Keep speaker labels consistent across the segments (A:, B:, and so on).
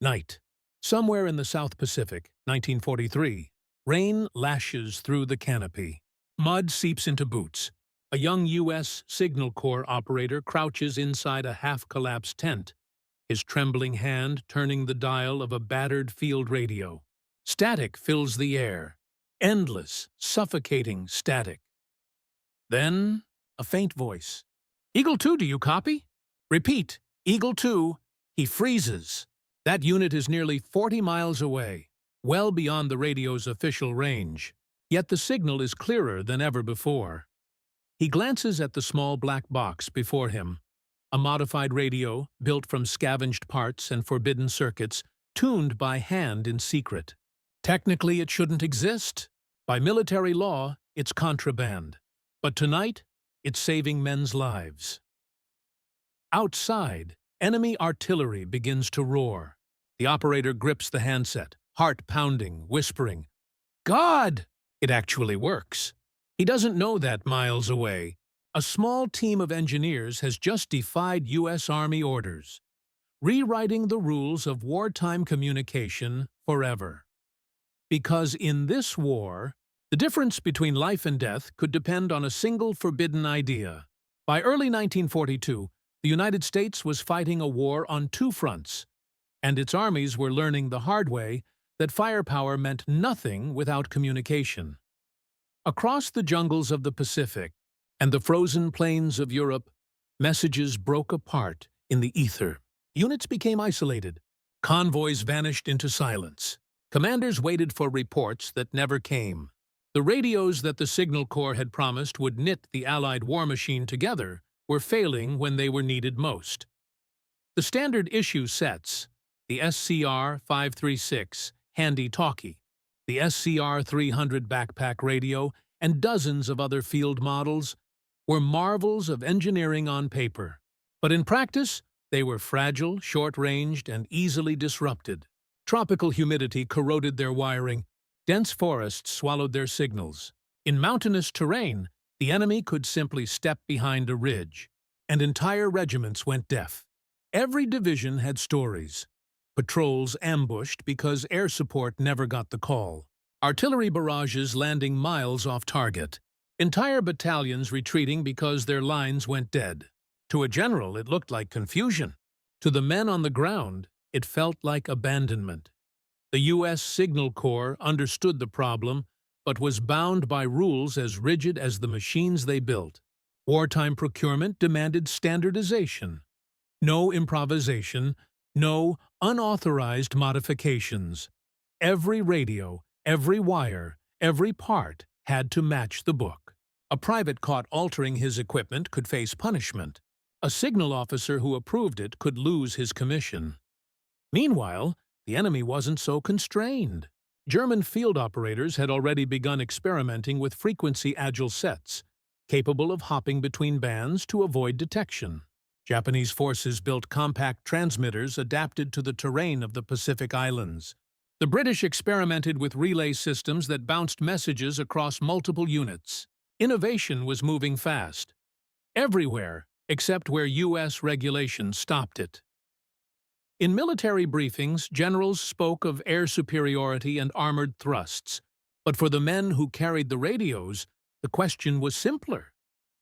A: Night. Somewhere in the South Pacific, 1943, rain lashes through the canopy. Mud seeps into boots. A young U.S. Signal Corps operator crouches inside a half-collapsed tent, his trembling hand turning the dial of a battered field radio. Static fills the air. Endless, suffocating static. Then, a faint voice. "Eagle 2, do you copy?" "Repeat, Eagle 2." He freezes. That unit is nearly 40 miles away, well beyond the radio's official range. Yet the signal is clearer than ever before. He glances at the small black box before him, a modified radio built from scavenged parts and forbidden circuits, tuned by hand in secret. Technically, it shouldn't exist. By military law, it's contraband. But tonight, it's saving men's lives. Outside, enemy artillery begins to roar. The operator grips the handset, heart pounding, whispering, "God!" It actually works. He doesn't know that miles away. A small team of engineers has just defied U.S. Army orders, rewriting the rules of wartime communication forever. Because in this war, the difference between life and death could depend on a single forbidden idea. By early 1942, the United States was fighting a war on two fronts, and its armies were learning the hard way that firepower meant nothing without communication. Across the jungles of the Pacific and the frozen plains of Europe, messages broke apart in the ether. Units became isolated. Convoys vanished into silence. Commanders waited for reports that never came. The radios that the Signal Corps had promised would knit the Allied war machine together were failing when they were needed most. The standard issue sets, the SCR 536 handy-talkie, the SCR 300 backpack radio, and dozens of other field models, were marvels of engineering on paper. But in practice, they were fragile, short-ranged, and easily disrupted. Tropical humidity corroded their wiring. Dense forests swallowed their signals. In mountainous terrain, the enemy could simply step behind a ridge, and entire regiments went deaf. Every division had stories. Patrols ambushed because air support never got the call. Artillery barrages landing miles off target. Entire battalions retreating because their lines went dead. To a general, it looked like confusion. To the men on the ground, it felt like abandonment. The U.S. Signal Corps understood the problem, but was bound by rules as rigid as the machines they built. Wartime procurement demanded standardization. No improvisation, no unauthorized modifications. Every radio, every wire, every part had to match the book. A private caught altering his equipment could face punishment. A signal officer who approved it could lose his commission. Meanwhile, the enemy wasn't so constrained. German field operators had already begun experimenting with frequency-agile sets, capable of hopping between bands to avoid detection. Japanese forces built compact transmitters adapted to the terrain of the Pacific Islands. The British experimented with relay systems that bounced messages across multiple units. Innovation was moving fast. Everywhere, except where U.S. regulations stopped it. In military briefings, generals spoke of air superiority and armored thrusts. But for the men who carried the radios, the question was simpler.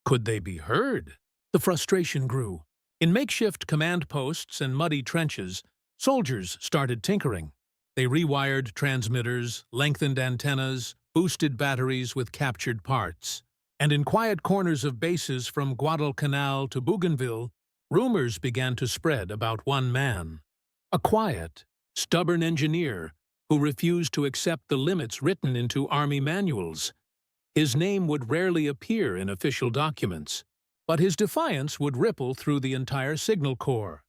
A: Could they be heard? The frustration grew. In makeshift command posts and muddy trenches, soldiers started tinkering. They rewired transmitters, lengthened antennas, boosted batteries with captured parts. And in quiet corners of bases from Guadalcanal to Bougainville, rumors began to spread about one man. A quiet, stubborn engineer who refused to accept the limits written into Army manuals. His name would rarely appear in official documents, but his defiance would ripple through the entire Signal Corps.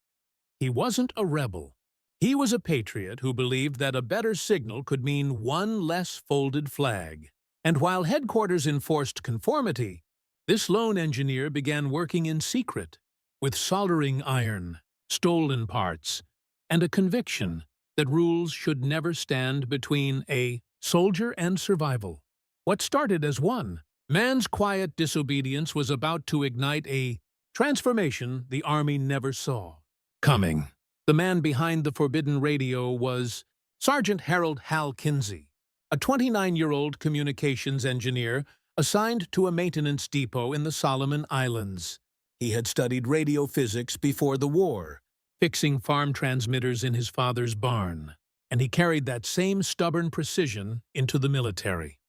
A: He wasn't a rebel. He was a patriot who believed that a better signal could mean one less folded flag. And while headquarters enforced conformity, this lone engineer began working in secret, with soldering iron, stolen parts, and a conviction that rules should never stand between a soldier and survival. What started as one man's quiet disobedience was about to ignite a transformation the Army never saw coming. The man behind the forbidden radio was Sergeant Harold Hal Kinsey, a 29-year-old communications engineer assigned to a maintenance depot in the Solomon Islands. He had studied radio physics before the war, fixing farm transmitters in his father's barn, and he carried that same stubborn precision into the military.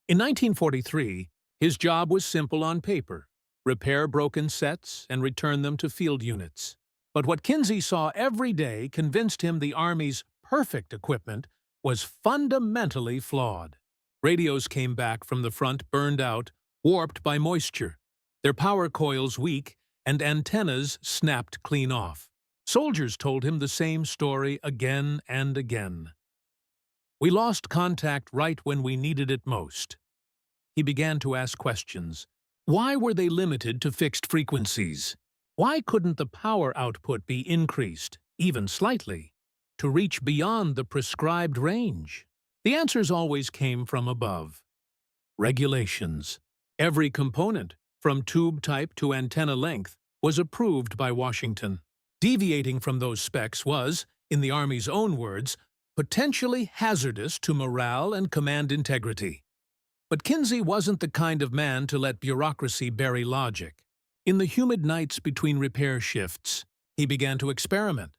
A: In 1943, his job was simple on paper: repair broken sets and return them to field units. But what Kinsey saw every day convinced him the Army's perfect equipment was fundamentally flawed. Radios came back from the front burned out, warped by moisture, their power coils weak, and antennas snapped clean off. Soldiers told him the same story again and again. "We lost contact right when we needed it most." He began to ask questions. Why were they limited to fixed frequencies? Why couldn't the power output be increased, even slightly, to reach beyond the prescribed range? The answers always came from above. Regulations. Every component, from tube type to antenna length, was approved by Washington. Deviating from those specs was, in the Army's own words, potentially hazardous to morale and command integrity. But Kinsey wasn't the kind of man to let bureaucracy bury logic. In the humid nights between repair shifts, he began to experiment.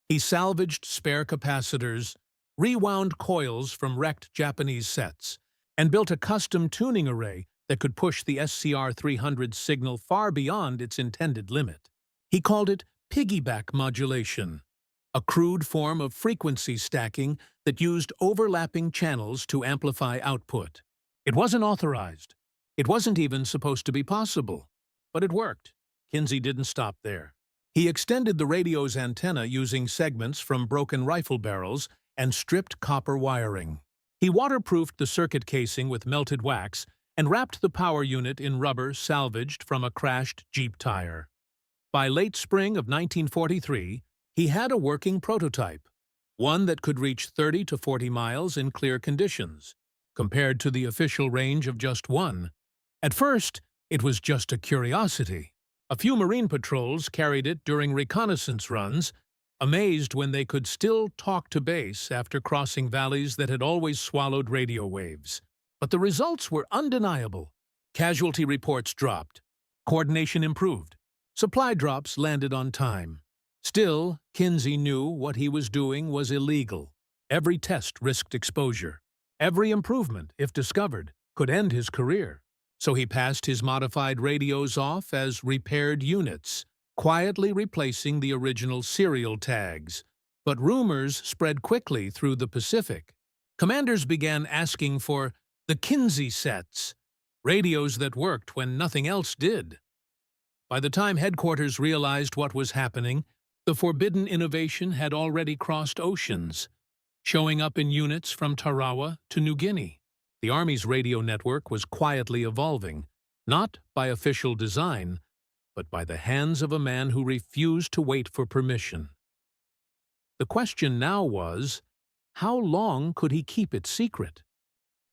A: He salvaged spare capacitors, rewound coils from wrecked Japanese sets, and built a custom tuning array that could push the SCR-300 signal far beyond its intended limit. He called it piggyback modulation, a crude form of frequency stacking that used overlapping channels to amplify output. It wasn't authorized. It wasn't even supposed to be possible. But it worked. Kinsey didn't stop there. He extended the radio's antenna using segments from broken rifle barrels and stripped copper wiring. He waterproofed the circuit casing with melted wax and wrapped the power unit in rubber salvaged from a crashed Jeep tire. By late spring of 1943, he had a working prototype, one that could reach 30 to 40 miles in clear conditions, compared to the official range of just 1. At first, it was just a curiosity. A few Marine patrols carried it during reconnaissance runs, amazed when they could still talk to base after crossing valleys that had always swallowed radio waves. But the results were undeniable. Casualty reports dropped. Coordination improved. Supply drops landed on time. Still, Kinsey knew what he was doing was illegal. Every test risked exposure. Every improvement, if discovered, could end his career. So he passed his modified radios off as repaired units, quietly replacing the original serial tags. But rumors spread quickly through the Pacific. Commanders began asking for the Kinsey sets, radios that worked when nothing else did. By the time headquarters realized what was happening, the forbidden innovation had already crossed oceans, showing up in units from Tarawa to New Guinea. The Army's radio network was quietly evolving, not by official design, but by the hands of a man who refused to wait for permission. The question now was, how long could he keep it secret?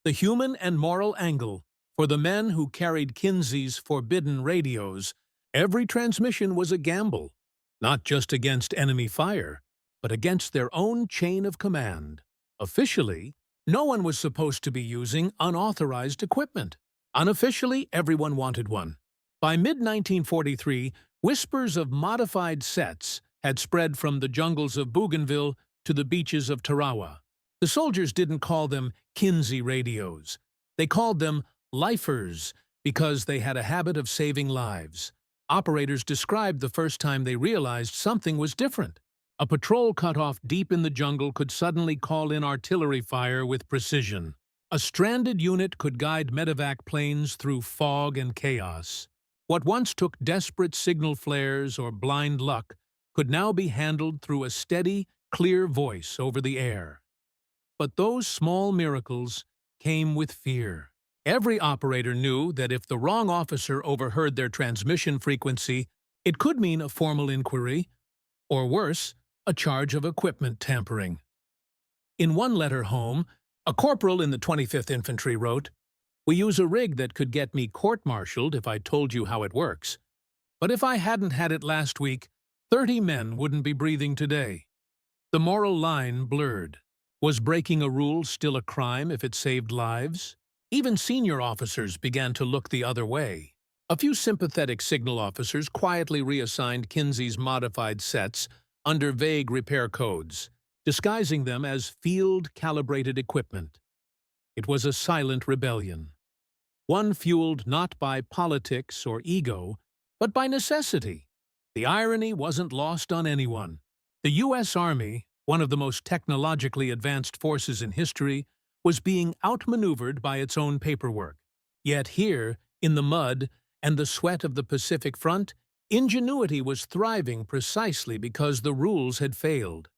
A: The human and moral angle, for the men who carried Kinsey's forbidden radios, every transmission was a gamble, not just against enemy fire, but against their own chain of command. Officially, no one was supposed to be using unauthorized equipment. Unofficially, everyone wanted one. By mid-1943, whispers of modified sets had spread from the jungles of Bougainville to the beaches of Tarawa. The soldiers didn't call them Kinsey radios. They called them lifers because they had a habit of saving lives. Operators described the first time they realized something was different. A patrol cut off deep in the jungle could suddenly call in artillery fire with precision. A stranded unit could guide medevac planes through fog and chaos. What once took desperate signal flares or blind luck could now be handled through a steady, clear voice over the air. But those small miracles came with fear. Every operator knew that if the wrong officer overheard their transmission frequency, it could mean a formal inquiry, or worse, a charge of equipment tampering. In one letter home, a corporal in the 25th Infantry wrote, "We use a rig that could get me court-martialed if I told you how it works. But if I hadn't had it last week, 30 men wouldn't be breathing today. The moral line blurred. Was breaking a rule still a crime if it saved lives? Even senior officers began to look the other way. A few sympathetic signal officers quietly reassigned Kinsey's modified sets under vague repair codes, disguising them as field-calibrated equipment. It was a silent rebellion, one fueled not by politics or ego, but by necessity. The irony wasn't lost on anyone. The U.S. Army, one of the most technologically advanced forces in history, was being outmaneuvered by its own paperwork. Yet here, in the mud and the sweat of the Pacific Front, ingenuity was thriving precisely because the rules had failed.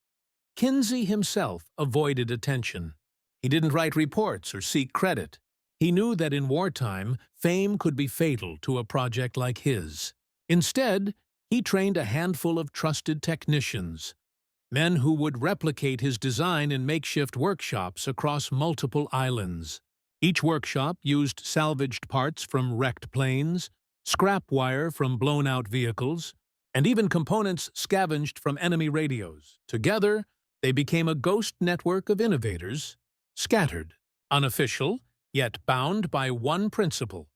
A: Kinsey himself avoided attention. He didn't write reports or seek credit. He knew that in wartime, fame could be fatal to a project like his. Instead, he trained a handful of trusted technicians, men who would replicate his design in makeshift workshops across multiple islands. Each workshop used salvaged parts from wrecked planes, scrap wire from blown-out vehicles, and even components scavenged from enemy radios. Together, they became a ghost network of innovators, scattered, unofficial, yet bound by one principle: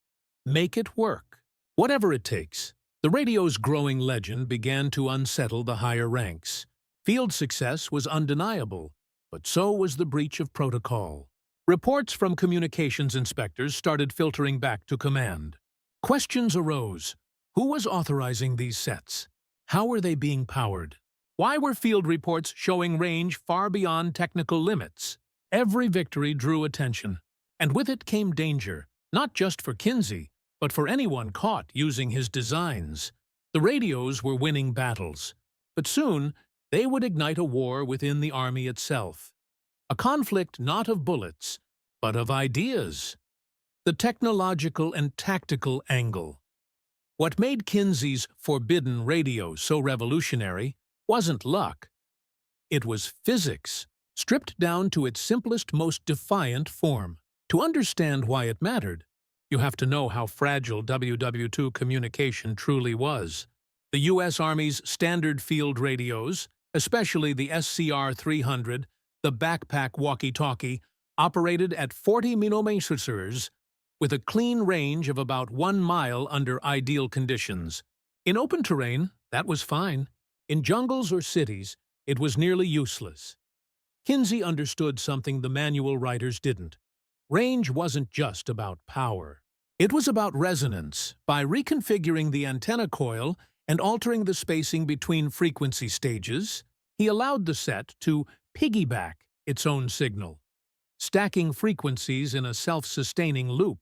A: make it work. Whatever it takes. The radio's growing legend began to unsettle the higher ranks. Field success was undeniable, but so was the breach of protocol. Reports from communications inspectors started filtering back to command. Questions arose. Who was authorizing these sets? How were they being powered? Why were field reports showing range far beyond technical limits? Every victory drew attention, and with it came danger, not just for Kinsey, but for anyone caught using his designs. The radios were winning battles, but soon they would ignite a war within the Army itself. A conflict not of bullets, but of ideas. The technological and tactical angle. What made Kinsey's forbidden radio so revolutionary wasn't luck. It was physics, stripped down to its simplest, most defiant form. To understand why it mattered, you have to know how fragile WW2 communication truly was. The U.S. Army's standard field radios, especially the SCR-300, the backpack walkie-talkie, operated at 40 millimeters with a clean range of about 1 mile under ideal conditions. In open terrain, that was fine. In jungles or cities, it was nearly useless. Kinsey understood something the manual writers didn't. Range wasn't just about power. It was about resonance. By reconfiguring the antenna coil and altering the spacing between frequency stages, he allowed the set to piggyback its own signal, stacking frequencies in a self-sustaining loop.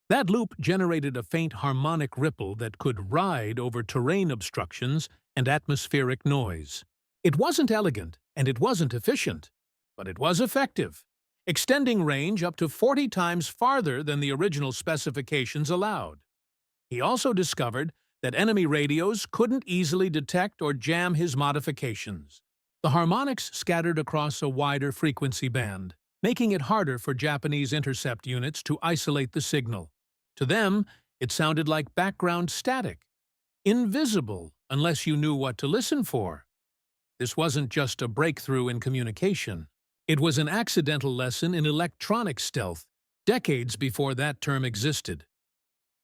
A: That loop generated a faint harmonic ripple that could ride over terrain obstructions and atmospheric noise. It wasn't elegant, and it wasn't efficient, but it was effective, extending range up to 40 times farther than the original specifications allowed. He also discovered that enemy radios couldn't easily detect or jam his modifications. The harmonics scattered across a wider frequency band, making it harder for Japanese intercept units to isolate the signal. To them, it sounded like background static, invisible unless you knew what to listen for. This wasn't just a breakthrough in communication. It was an accidental lesson in electronic stealth, decades before that term existed.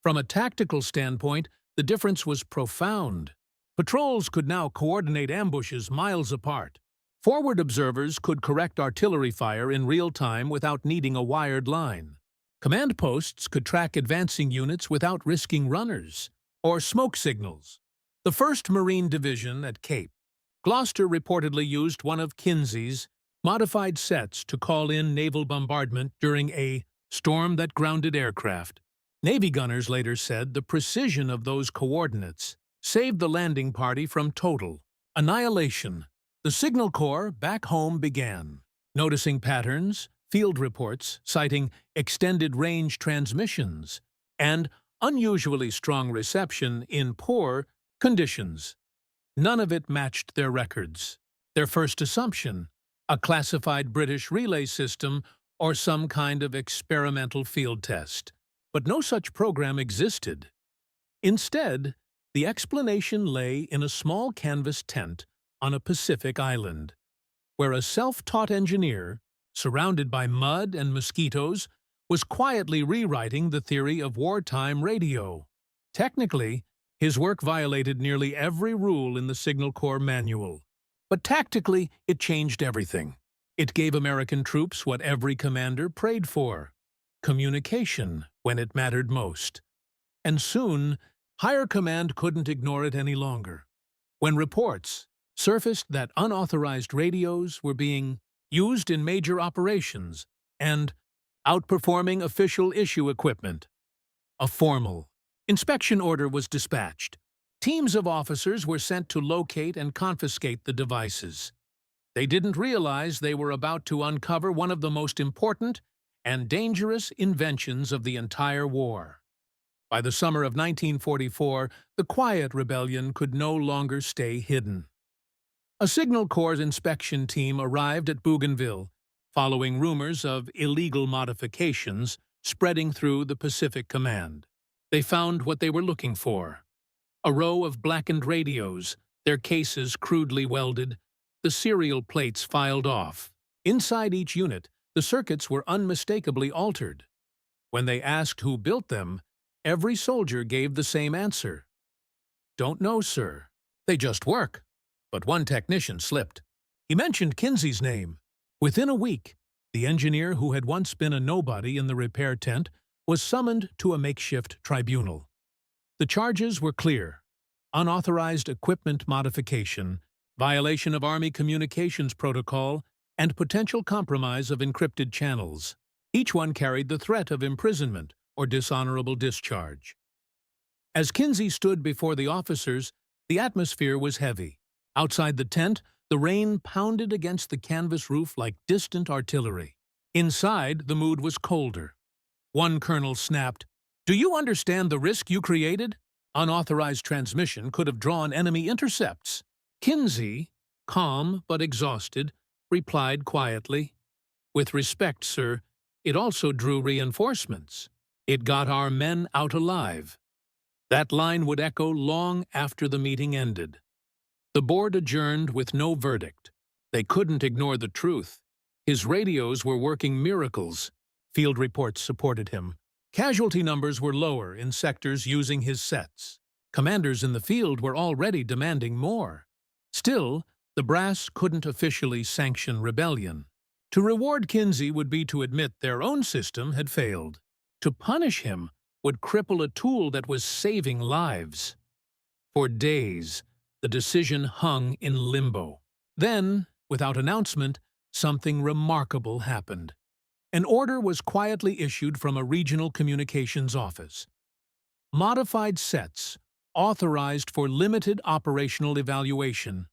A: From a tactical standpoint, the difference was profound. Patrols could now coordinate ambushes miles apart. Forward observers could correct artillery fire in real time without needing a wired line. Command posts could track advancing units without risking runners or smoke signals. The 1st Marine Division at Cape Gloucester reportedly used one of Kinsey's modified sets to call in naval bombardment during a storm that grounded aircraft. Navy gunners later said the precision of those coordinates saved the landing party from total annihilation. The Signal Corps back home began noticing patterns, field reports citing extended range transmissions, and unusually strong reception in poor conditions. None of it matched their records. Their first assumption, a classified British relay system or some kind of experimental field test. But no such program existed. Instead, The explanation lay in a small canvas tent on a Pacific island, where a self-taught engineer, surrounded by mud and mosquitoes, was quietly rewriting the theory of wartime radio. Technically, his work violated nearly every rule in the Signal Corps manual. But tactically, it changed everything. It gave American troops what every commander prayed for: communication when it mattered most. And soon, higher command couldn't ignore it any longer. When reports surfaced that unauthorized radios were being used in major operations and outperforming official issue equipment, a formal inspection order was dispatched. Teams of officers were sent to locate and confiscate the devices. They didn't realize they were about to uncover one of the most important and dangerous inventions of the entire war. By the summer of 1944, the quiet rebellion could no longer stay hidden. A Signal Corps inspection team arrived at Bougainville, following rumors of illegal modifications spreading through the Pacific Command. They found what they were looking for: a row of blackened radios, their cases crudely welded, the serial plates filed off. Inside each unit, the circuits were unmistakably altered. When they asked who built them, every soldier gave the same answer: "Don't know, sir. They just work." But one technician slipped. He mentioned Kinsey's name. Within a week, the engineer who had once been a nobody in the repair tent was summoned to a makeshift tribunal. The charges were clear: unauthorized equipment modification, violation of Army communications protocol, and potential compromise of encrypted channels. Each one carried the threat of imprisonment or dishonorable discharge. As Kinsey stood before the officers, the atmosphere was heavy. Outside the tent, the rain pounded against the canvas roof like distant artillery. Inside, the mood was colder. One colonel snapped, "Do you understand the risk you created? Unauthorized transmission could have drawn enemy intercepts." Kinsey, calm but exhausted, replied quietly, "With respect, sir, it also drew reinforcements. It got our men out alive." That line would echo long after the meeting ended. The board adjourned with no verdict. They couldn't ignore the truth. His radios were working miracles. Field reports supported him. Casualty numbers were lower in sectors using his sets. Commanders in the field were already demanding more. Still, the brass couldn't officially sanction rebellion. To reward Kinsey would be to admit their own system had failed. To punish him would cripple a tool that was saving lives. For days, the decision hung in limbo. Then, without announcement, something remarkable happened. An order was quietly issued from a regional communications office. Modified sets, authorized for limited operational evaluation.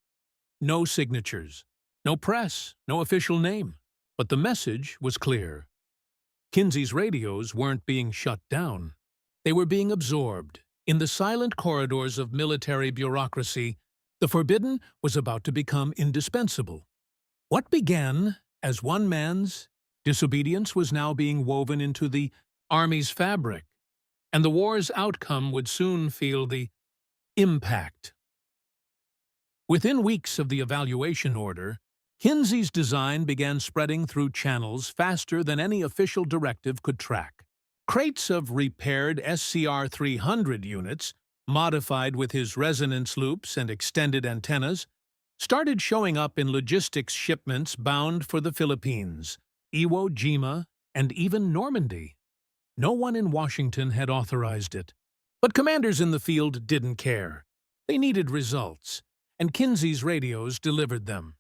A: No signatures, no press, no official name. But the message was clear. Kinsey's radios weren't being shut down. They were being absorbed. In the silent corridors of military bureaucracy, the forbidden was about to become indispensable. What began as one man's disobedience was now being woven into the Army's fabric, and the war's outcome would soon feel the impact. Within weeks of the evaluation order, Kinsey's design began spreading through channels faster than any official directive could track. Crates of repaired SCR-300 units, modified with his resonance loops and extended antennas, started showing up in logistics shipments bound for the Philippines, Iwo Jima, and even Normandy. No one in Washington had authorized it. But commanders in the field didn't care. They needed results, and Kinsey's radios delivered them.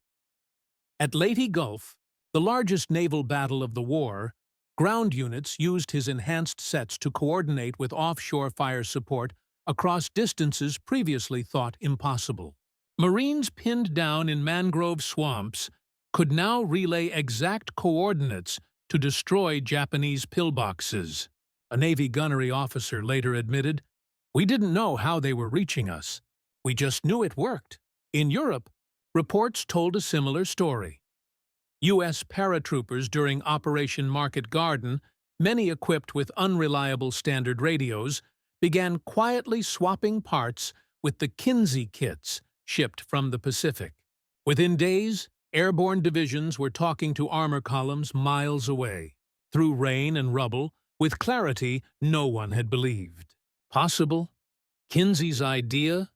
A: At Leyte Gulf, the largest naval battle of the war, ground units used his enhanced sets to coordinate with offshore fire support across distances previously thought impossible. Marines pinned down in mangrove swamps could now relay exact coordinates to destroy Japanese pillboxes. A Navy gunnery officer later admitted, "We didn't know how they were reaching us. We just knew it worked." In Europe, reports told a similar story. U.S. paratroopers during Operation Market Garden, many equipped with unreliable standard radios, began quietly swapping parts with the Kinsey kits shipped from the Pacific. Within days, airborne divisions were talking to armor columns miles away, through rain and rubble, with clarity no one had believed. Possible? Kinsey's idea,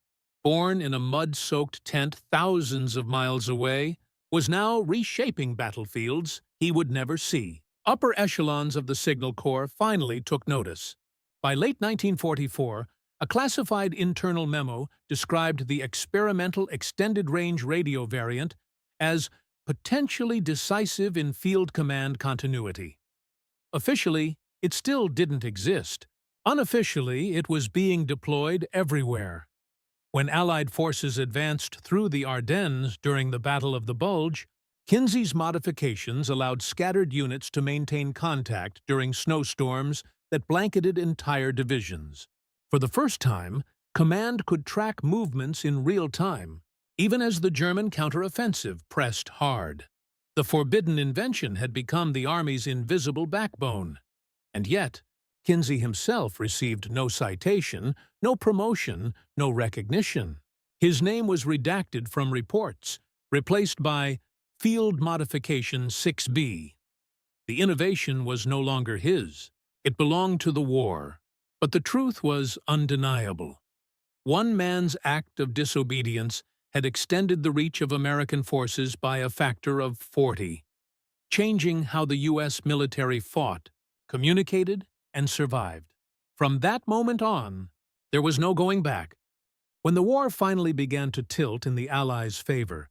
A: born in a mud-soaked tent thousands of miles away, was now reshaping battlefields he would never see. Upper echelons of the Signal Corps finally took notice. By late 1944, a classified internal memo described the experimental extended-range radio variant as potentially decisive in field command continuity. Officially, it still didn't exist. Unofficially, it was being deployed everywhere. When Allied forces advanced through the Ardennes during the Battle of the Bulge, Kinsey's modifications allowed scattered units to maintain contact during snowstorms that blanketed entire divisions. For the first time, command could track movements in real time, even as the German counteroffensive pressed hard. The forbidden invention had become the Army's invisible backbone. And yet, Kinsey himself received no citation, no promotion, no recognition. His name was redacted from reports, replaced by Field Modification 6B. The innovation was no longer his. It belonged to the war. But the truth was undeniable. One man's act of disobedience had extended the reach of American forces by a factor of 40, changing how the U.S. military fought, communicated, and survived. From that moment on, there was no going back. When the war finally began to tilt in the Allies' favor,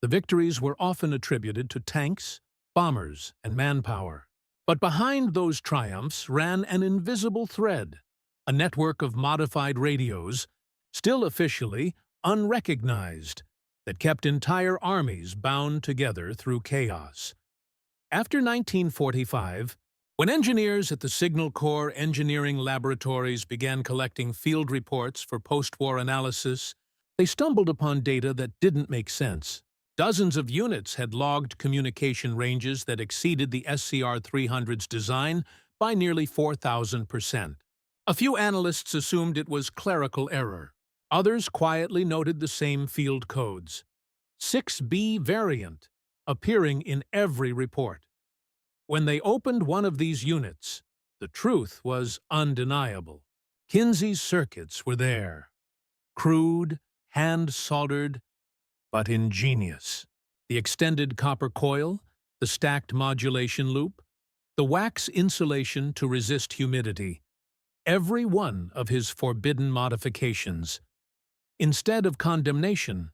A: the victories were often attributed to tanks, bombers, and manpower. But behind those triumphs ran an invisible thread, a network of modified radios, still officially unrecognized, that kept entire armies bound together through chaos. After 1945, when engineers at the Signal Corps engineering laboratories began collecting field reports for post-war analysis, they stumbled upon data that didn't make sense. Dozens of units had logged communication ranges that exceeded the SCR-300's design by nearly 4,000%. A few analysts assumed it was clerical error. Others quietly noted the same field codes. 6B variant, appearing in every report. When they opened one of these units, the truth was undeniable. Kinsey's circuits were there. Crude, hand-soldered, but ingenious. The extended copper coil, the stacked modulation loop, the wax insulation to resist humidity, every one of his forbidden modifications. Instead of condemnation,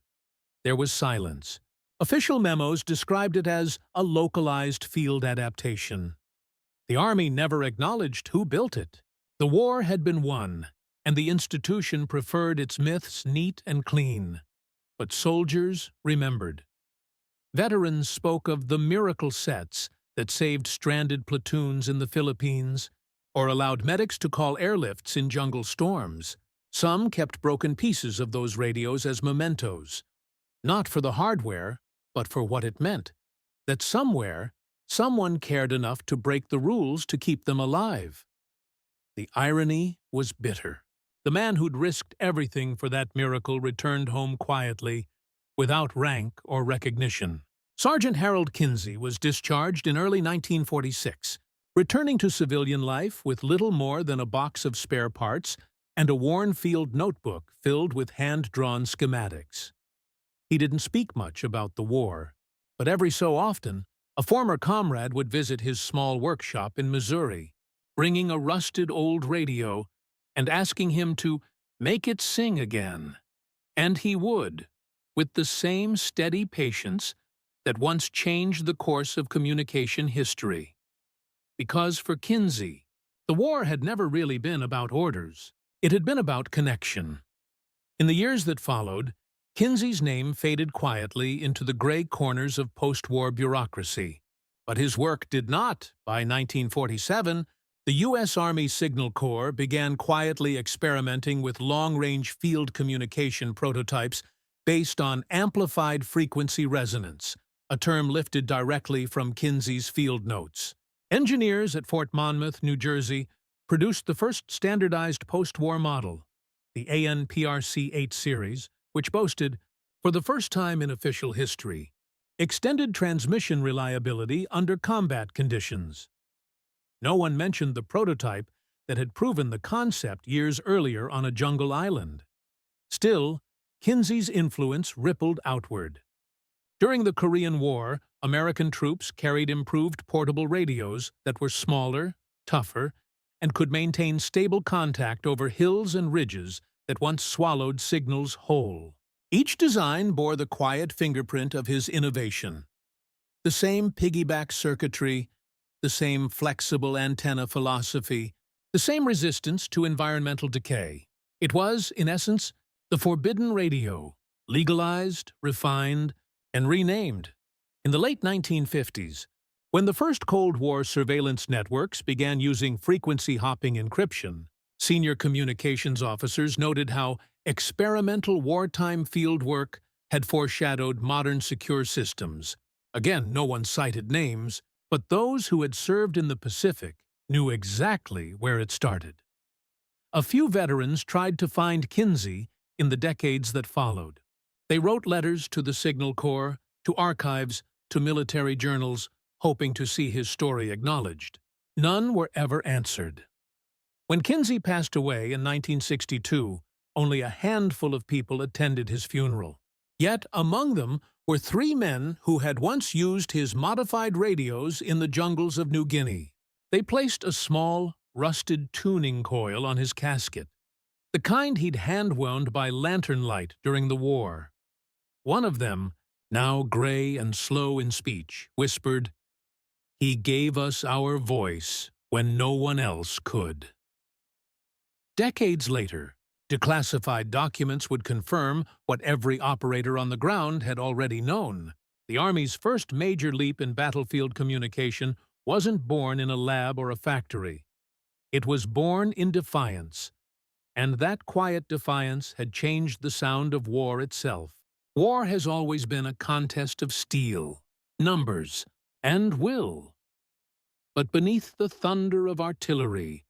A: there was silence. Official memos described it as a localized field adaptation. The Army never acknowledged who built it. The war had been won, and the institution preferred its myths neat and clean. But soldiers remembered. Veterans spoke of the miracle sets that saved stranded platoons in the Philippines, or allowed medics to call airlifts in jungle storms. Some kept broken pieces of those radios as mementos, not for the hardware, but for what it meant, that somewhere, someone cared enough to break the rules to keep them alive. The irony was bitter. The man who'd risked everything for that miracle returned home quietly, without rank or recognition. Sergeant Harold Kinsey was discharged in early 1946, returning to civilian life with little more than a box of spare parts and a worn field notebook filled with hand-drawn schematics. He didn't speak much about the war, but every so often, a former comrade would visit his small workshop in Missouri, bringing a rusted old radio and asking him to make it sing again. And he would, with the same steady patience that once changed the course of communication history. Because for Kinsey, the war had never really been about orders. It had been about connection. In the years that followed, Kinsey's name faded quietly into the gray corners of post-war bureaucracy. But his work did not. By 1947, the U.S. Army Signal Corps began quietly experimenting with long-range field communication prototypes based on amplified frequency resonance, a term lifted directly from Kinsey's field notes. Engineers at Fort Monmouth, New Jersey, produced the first standardized post-war model, the ANPRC-8 series, which boasted, for the first time in official history, extended transmission reliability under combat conditions. No one mentioned the prototype that had proven the concept years earlier on a jungle island. Still, Kinsey's influence rippled outward. During the Korean War, American troops carried improved portable radios that were smaller, tougher, and could maintain stable contact over hills and ridges that once swallowed signals whole. Each design bore the quiet fingerprint of his innovation. The same piggyback circuitry, the same flexible antenna philosophy, the same resistance to environmental decay. It was, in essence, the forbidden radio, legalized, refined, and renamed. In the late 1950s, when the first Cold War surveillance networks began using frequency-hopping encryption, senior communications officers noted how experimental wartime fieldwork had foreshadowed modern secure systems. Again, no one cited names, but those who had served in the Pacific knew exactly where it started. A few veterans tried to find Kinsey in the decades that followed. They wrote letters to the Signal Corps, to archives, to military journals, hoping to see his story acknowledged. None were ever answered. When Kinsey passed away in 1962, only a handful of people attended his funeral. Yet among them were three men who had once used his modified radios in the jungles of New Guinea. They placed a small, rusted tuning coil on his casket, the kind he'd hand-wound by lantern light during the war. One of them, now gray and slow in speech, whispered, "He gave us our voice when no one else could." Decades later, declassified documents would confirm what every operator on the ground had already known. The Army's first major leap in battlefield communication wasn't born in a lab or a factory. It was born in defiance, and that quiet defiance had changed the sound of war itself. War has always been a contest of steel, numbers, and will. But beneath the thunder of artillery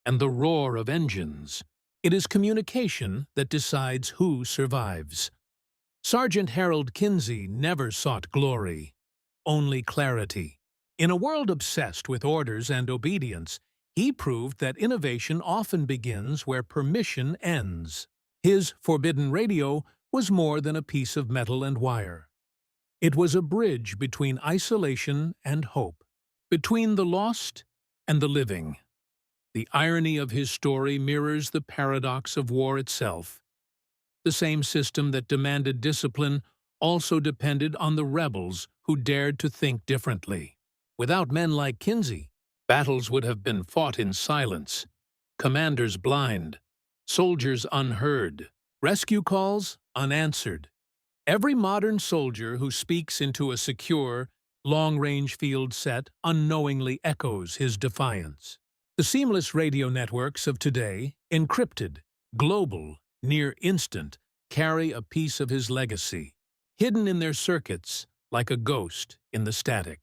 A: and the roar of engines, it is communication that decides who survives. Sergeant Harold Kinsey never sought glory, only clarity. In a world obsessed with orders and obedience, he proved that innovation often begins where permission ends. His forbidden radio was more than a piece of metal and wire. It was a bridge between isolation and hope, between the lost and the living. The irony of his story mirrors the paradox of war itself. The same system that demanded discipline also depended on the rebels who dared to think differently. Without men like Kinsey, battles would have been fought in silence, commanders blind, soldiers unheard, rescue calls unanswered. Every modern soldier who speaks into a secure, long-range field set unknowingly echoes his defiance. The seamless radio networks of today, encrypted, global, near instant, carry a piece of his legacy, hidden in their circuits like a ghost in the static.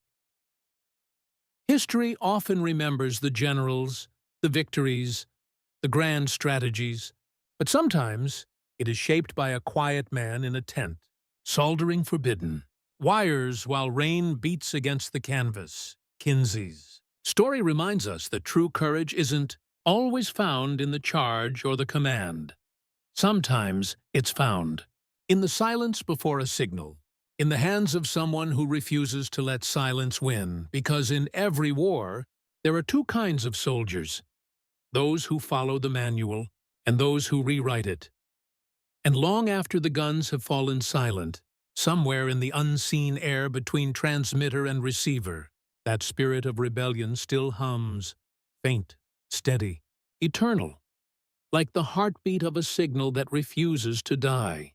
A: History often remembers the generals, the victories, the grand strategies, but sometimes it is shaped by a quiet man in a tent, soldering forbidden, wires while rain beats against the canvas. Kinsey's story reminds us that true courage isn't always found in the charge or the command. Sometimes it's found in the silence before a signal, in the hands of someone who refuses to let silence win, because in every war, there are two kinds of soldiers, those who follow the manual and those who rewrite it. And long after the guns have fallen silent, somewhere in the unseen air between transmitter and receiver, that spirit of rebellion still hums, faint, steady, eternal, like the heartbeat of a signal that refuses to die.